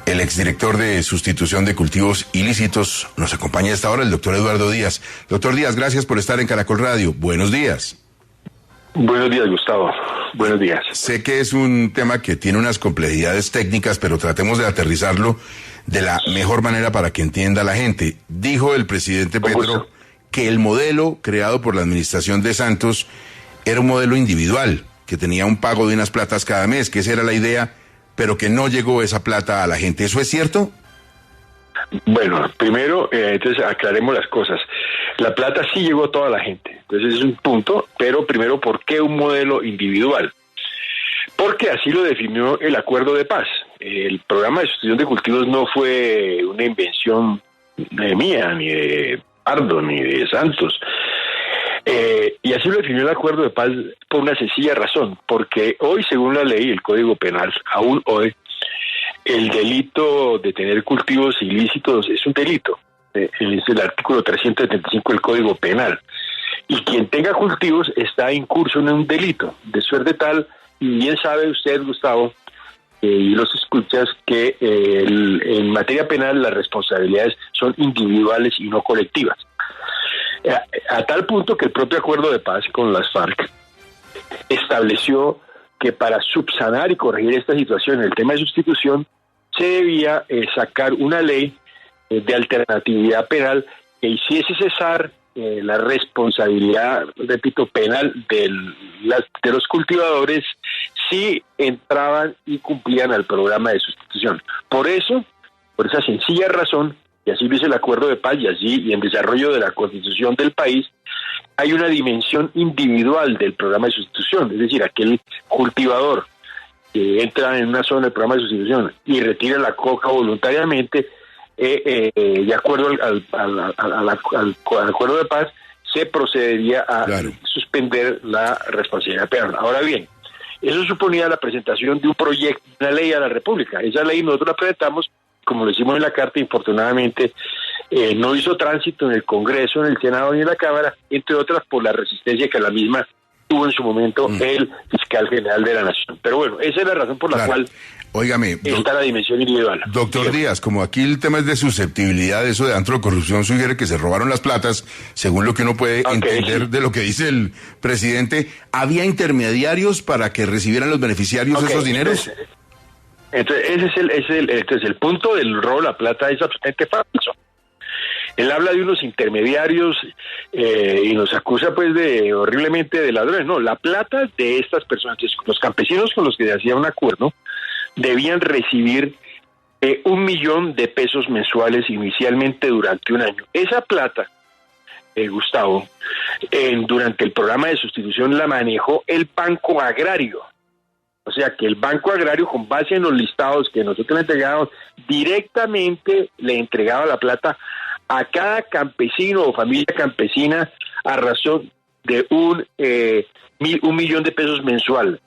El exdirector de sustitución de cultivos ilícitos nos acompaña a esta hora, el doctor Eduardo Díaz. Doctor Díaz, gracias por estar en Caracol Radio. Buenos días. Buenos días, Gustavo. Buenos días. Sé que es un tema que tiene unas complejidades técnicas, pero tratemos de aterrizarlo de la mejor manera para que entienda la gente. Dijo el presidente Petro que el modelo creado por la administración de Santos era un modelo individual, que tenía un pago de unas platas cada mes, que esa era la idea, pero que no llegó esa plata a la gente. ¿Eso es cierto? Bueno, primero, entonces aclaremos las cosas. La plata sí llegó a toda la gente, entonces es un punto, pero primero, ¿por qué un modelo individual? Porque así lo definió el acuerdo de paz. El programa de sustitución de cultivos no fue una invención mía, ni de Pardo, ni de Santos. Y así lo definió el acuerdo de paz por una sencilla razón, porque hoy, según la ley, el Código Penal, aún hoy, el delito de tener cultivos ilícitos es un delito. Es el artículo 375 del Código Penal. Y quien tenga cultivos está incurso en un delito, de suerte tal, y bien sabe usted, Gustavo, y los escuchas, que en materia penal las responsabilidades son individuales y no colectivas. A tal punto que el propio acuerdo de paz con las FARC estableció que para subsanar y corregir esta situación en el tema de sustitución se debía sacar una ley de alternatividad penal que hiciese cesar la responsabilidad, repito, penal de los cultivadores si entraban y cumplían al programa de sustitución. Por eso, por esa sencilla razón, y así lo dice el acuerdo de paz, y así, y en desarrollo de la constitución del país, hay una dimensión individual del programa de sustitución, es decir, aquel cultivador que entra en una zona del programa de sustitución y retira la coca voluntariamente, de acuerdo al acuerdo de paz, se procedería a suspender la responsabilidad penal. Ahora bien, eso suponía la presentación de un proyecto, una ley a la República. Esa ley nosotros la presentamos, como lo hicimos en la carta, infortunadamente no hizo tránsito en el Congreso, en el Senado ni en la Cámara, entre otras por la resistencia que la misma tuvo en su momento el fiscal general de la Nación. Pero bueno, esa es la razón por la cual está la dimensión individual. Doctor Díaz, como aquí el tema es de susceptibilidad, eso de antro de corrupción sugiere que se robaron las platas, según lo que uno puede entender de lo que dice el presidente, ¿había intermediarios para que recibieran los beneficiarios esos dineros? Entonces, ese es el punto del robo de la plata, es absolutamente falso. Él habla de unos intermediarios y nos acusa pues de horriblemente de ladrones. No, la plata de estas personas, los campesinos con los que se hacía un acuerdo, debían recibir 1 millón de pesos mensuales inicialmente durante un año. Esa plata, Gustavo, durante el programa de sustitución la manejó el Banco Agrario. O sea que el Banco Agrario, con base en los listados que nosotros le entregábamos, directamente le entregaba la plata a cada campesino o familia campesina a razón de 1 millón de pesos mensual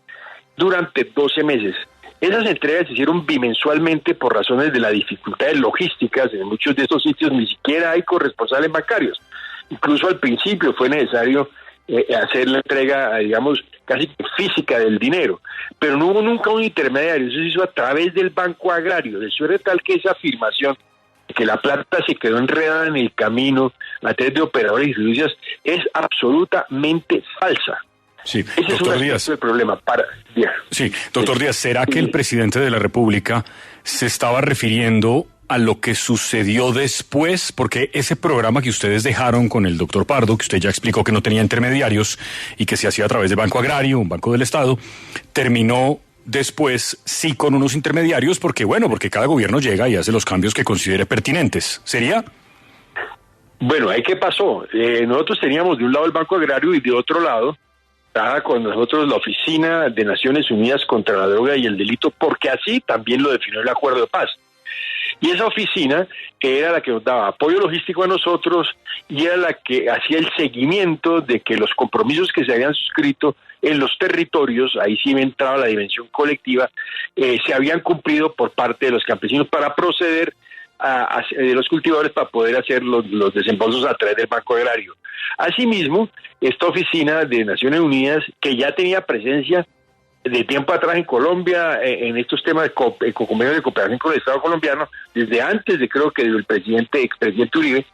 durante 12 meses. Esas entregas se hicieron bimensualmente por razones de las dificultades logísticas. En muchos de estos sitios ni siquiera hay corresponsales bancarios. Incluso al principio fue necesario hacer la entrega, digamos, casi física del dinero, pero no hubo nunca un intermediario. Eso se hizo a través del Banco Agrario, de suerte tal que esa afirmación que la plata se quedó enredada en el camino a través de operadores y fiducias es absolutamente falsa. Sí, ese doctor es Díaz. el problema. Sí, doctor Díaz, ¿será que el presidente de la República se estaba refiriendo a lo que sucedió después? Porque ese programa que ustedes dejaron con el doctor Pardo, que usted ya explicó que no tenía intermediarios y que se hacía a través del Banco Agrario, un banco del Estado, terminó después sí con unos intermediarios, porque cada gobierno llega y hace los cambios que considere pertinentes. ¿Sería? Bueno, ¿ahí qué pasó? Nosotros teníamos de un lado el Banco Agrario y de otro lado estaba con nosotros la Oficina de Naciones Unidas contra la Droga y el Delito, porque así también lo definió el Acuerdo de Paz. Y esa oficina era la que nos daba apoyo logístico a nosotros y era la que hacía el seguimiento de que los compromisos que se habían suscrito en los territorios, ahí sí entraba la dimensión colectiva, se habían cumplido por parte de los campesinos para proceder de los cultivadores para poder hacer los desembolsos a través del Banco Agrario. Asimismo, esta oficina de Naciones Unidas, que ya tenía presencia de tiempo atrás en Colombia, en estos temas de convenios de cooperación con el Estado colombiano, desde antes de creo que del expresidente Uribe,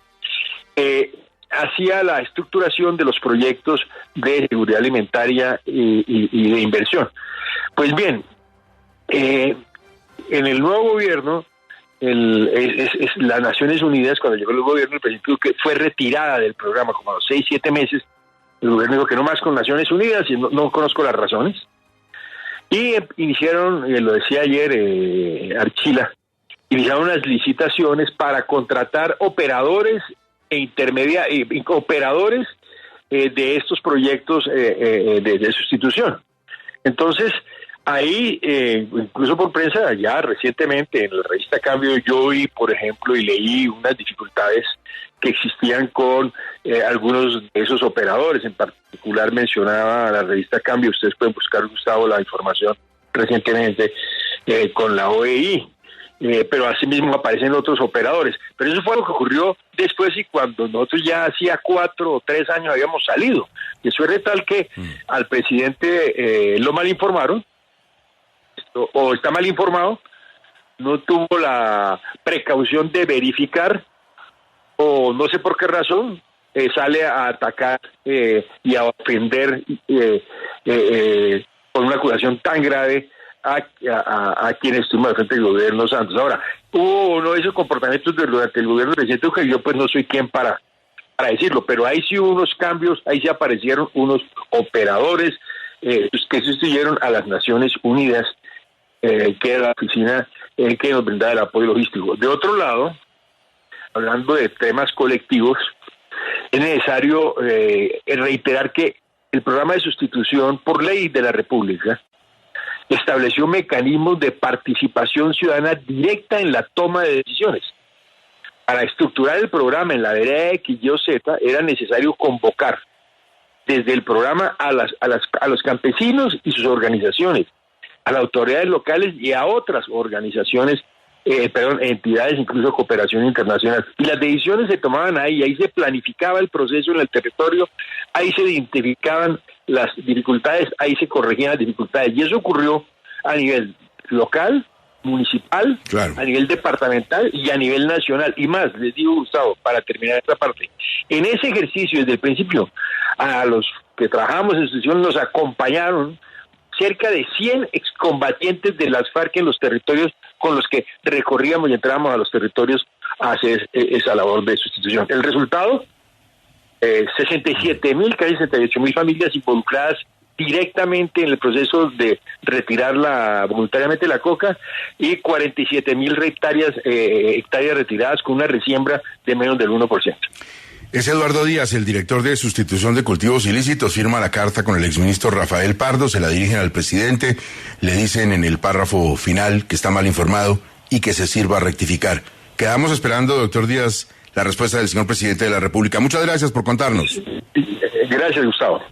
hacía la estructuración de los proyectos de seguridad alimentaria y de inversión. Pues bien, en el nuevo gobierno, las Naciones Unidas, cuando llegó el gobierno, el presidente Duque fue retirada del programa como a los 6-7 meses. El gobierno dijo que no más con Naciones Unidas y no conozco las razones. Y iniciaron, lo decía ayer Archila, iniciaron unas licitaciones para contratar operadores operadores de estos proyectos de sustitución. Entonces, ahí, incluso por prensa, ya recientemente en la revista Cambio, yo vi, por ejemplo, y leí unas dificultades que existían con algunos de esos operadores. En particular mencionaba la revista Cambio, ustedes pueden buscar, Gustavo, la información recientemente con la OEI. Pero asimismo aparecen otros operadores. Pero eso fue lo que ocurrió después y cuando nosotros ya hacía 4 o 3 años habíamos salido. Y eso es de tal que al presidente lo mal informaron, o está mal informado, no tuvo la precaución de verificar, o no sé por qué razón, sale a atacar y a ofender con una acusación tan grave a quienes estuvimos al frente del gobierno Santos. Ahora, hubo uno de esos comportamientos durante el gobierno del presidente Duque, yo pues no soy quien para decirlo, pero ahí sí hubo unos cambios, ahí sí aparecieron unos operadores que sustituyeron a las Naciones Unidas, que era la oficina que nos brindaba el apoyo logístico. De otro lado, hablando de temas colectivos, es necesario reiterar que el programa de sustitución por ley de la República estableció mecanismos de participación ciudadana directa en la toma de decisiones. Para estructurar el programa en la vereda X, Y o Z, era necesario convocar desde el programa a los campesinos y sus organizaciones, a las autoridades locales y a otras organizaciones, entidades, incluso cooperación internacional. Y las decisiones se tomaban ahí se planificaba el proceso en el territorio, ahí se identificaban las dificultades, ahí se corregían las dificultades. Y eso ocurrió a nivel local, municipal, claro, a nivel departamental y a nivel nacional. Y más, les digo, Gustavo, para terminar esta parte, en ese ejercicio desde el principio, a los que trabajamos en institución nos acompañaron cerca de 100 excombatientes de las FARC en los territorios con los que recorríamos y entrábamos a los territorios a hacer esa labor de sustitución. El resultado, 67.000, casi 68.000 familias involucradas directamente en el proceso de retirar voluntariamente la coca y 47.000 hectáreas retiradas con una resiembra de menos del 1%. Es Eduardo Díaz, el director de sustitución de cultivos ilícitos, firma la carta con el exministro Rafael Pardo, se la dirigen al presidente, le dicen en el párrafo final que está mal informado y que se sirva a rectificar. Quedamos esperando, doctor Díaz, la respuesta del señor presidente de la República. Muchas gracias por contarnos. Gracias, Gustavo.